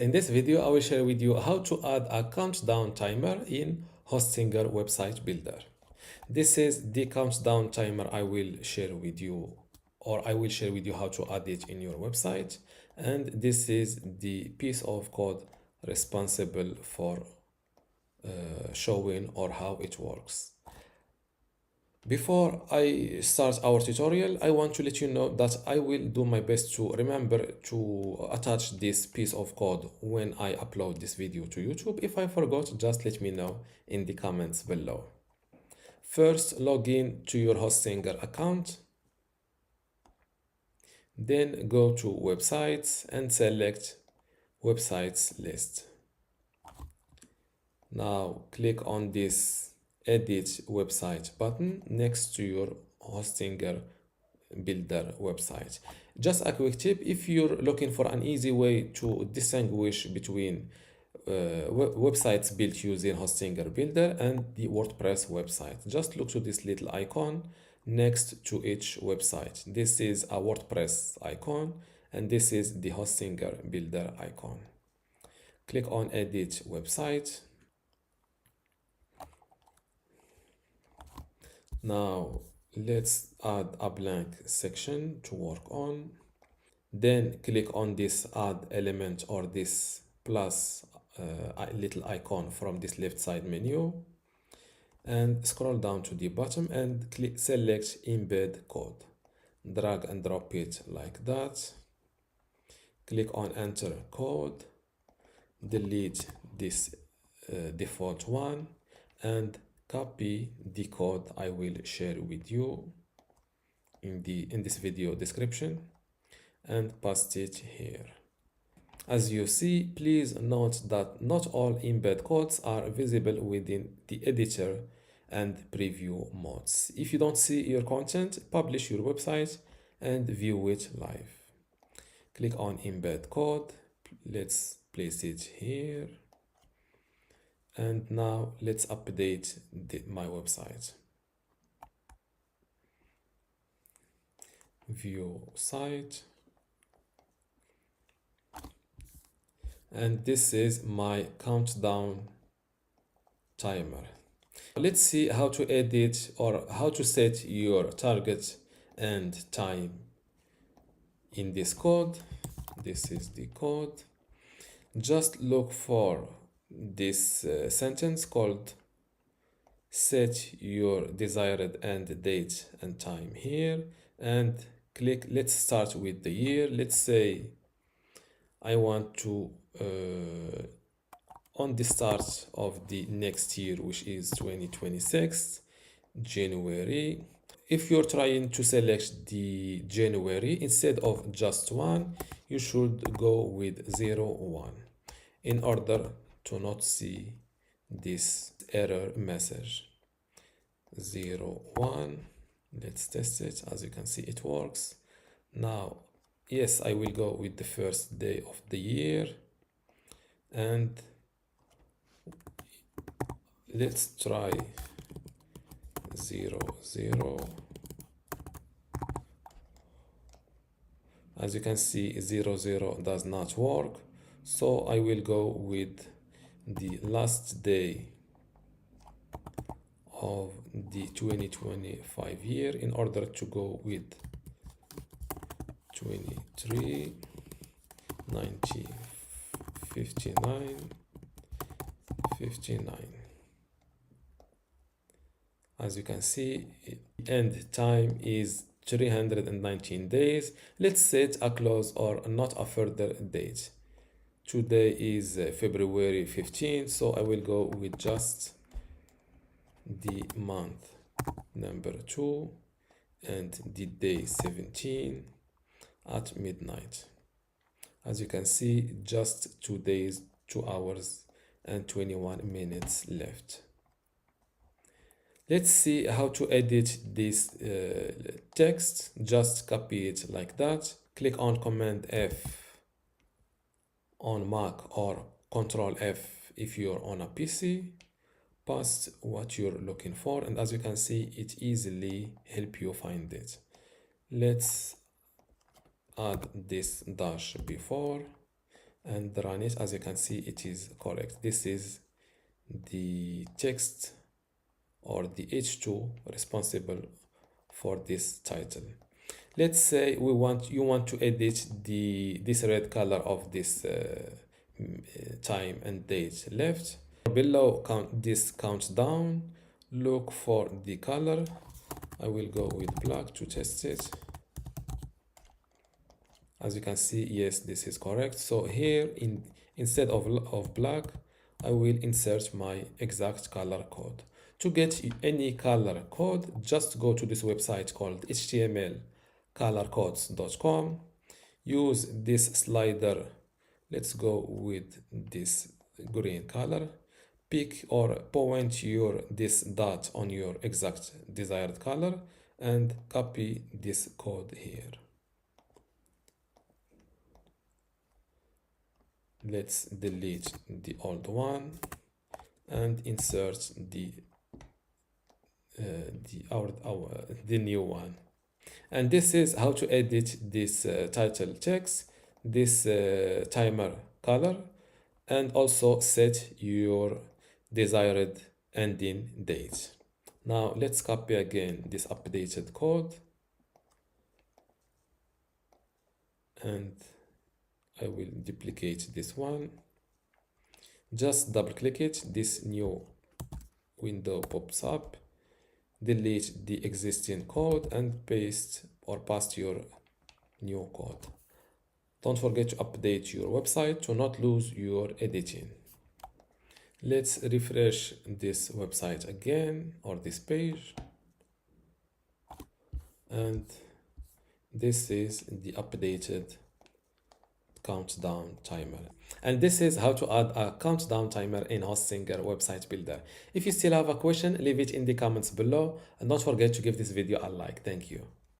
In this video, I will share with you how to add a countdown timer in Hostinger website builder. This is the countdown timer I will share with you, or I will share with you how to add it in your website. And this is the piece of code responsible for showing or how it works. Before I start our tutorial, I want to let you know that I will do my best to remember to attach this piece of code when I upload this video to YouTube. If I forgot, just let me know in the comments below. First, log in to your Hostinger account. Then go to websites and select websites list. Now click on this edit website button next to your Hostinger builder website. Just a quick tip, if you're looking for an easy way to distinguish between websites built using Hostinger builder and the WordPress website, just look to this little icon next to each website. This is a WordPress icon and this is the Hostinger builder icon. Click on edit website. Now let's add a blank section to work on. Then click on this add element or this plus little icon from this left side menu and scroll down to the bottom and select embed code. Drag and drop it like that. Click on enter code. Delete this default one and copy the code I will share with you in this video description and paste it here. As you see, please note that not all embed codes are visible within the editor and preview modes. If you don't see your content, publish your website and view it live. Click on embed code. Let's place it here. And now let's update my website. View site. And this is my countdown timer. Let's see how to edit or how to set your target and time in this code. This is the code. Just look for this sentence called set your desired end date and time here and click. Let's start with the year. Let's say I want to on the start of the next year, which is 2026 January. If you're trying to select the January instead of just one, you should go with 01 in order to not see this error message. 01. Let's test it. As you can see, it works. Now, yes, I will go with the first day of the year and let's try 00. As you can see, 00 does not work, so I will go with the last day of the 2025 year in order to go with 23 90 59 59. As you can see, end time is 319 days. Let's set a close or not a further date. Today is February 15th, so I will go with just the month number 2 and the day 17 at midnight. As you can see, just 2 days, 2 hours and 21 minutes left. Let's see how to edit this text. Just copy it like that. Click on Command F on Mac or Control F if you're on a PC. Paste what you're looking for, and as you can see, it easily help you find it. Let's add this dash before and run it. As you can see, it is correct. This is the text or the h2 responsible for this title. Let's say you want to edit this red color of this time and date left. Below this countdown, look for the color. I will go with black to test it. As you can see, yes, this is correct. So here, instead of black, I will insert my exact color code. To get any color code, just go to this website called htmlcolorcodes.com. Use this slider. Let's go with this green color. Pick or point this dot on your exact desired color and copy this code here. Let's delete the old one and insert the new one. And this is how to edit this title text, this timer color, and also set your desired ending date. Now let's copy again this updated code, and I will duplicate this one. Just double click it, this new window pops up. Delete the existing code and paste your new code. Don't forget to update your website to not lose your editing. Let's refresh this website again, or this page, and this is the updated countdown timer. And this is how to add a countdown timer in Hostinger website builder. If you still have a question, leave it in the comments below, and don't forget to give this video a like. Thank you.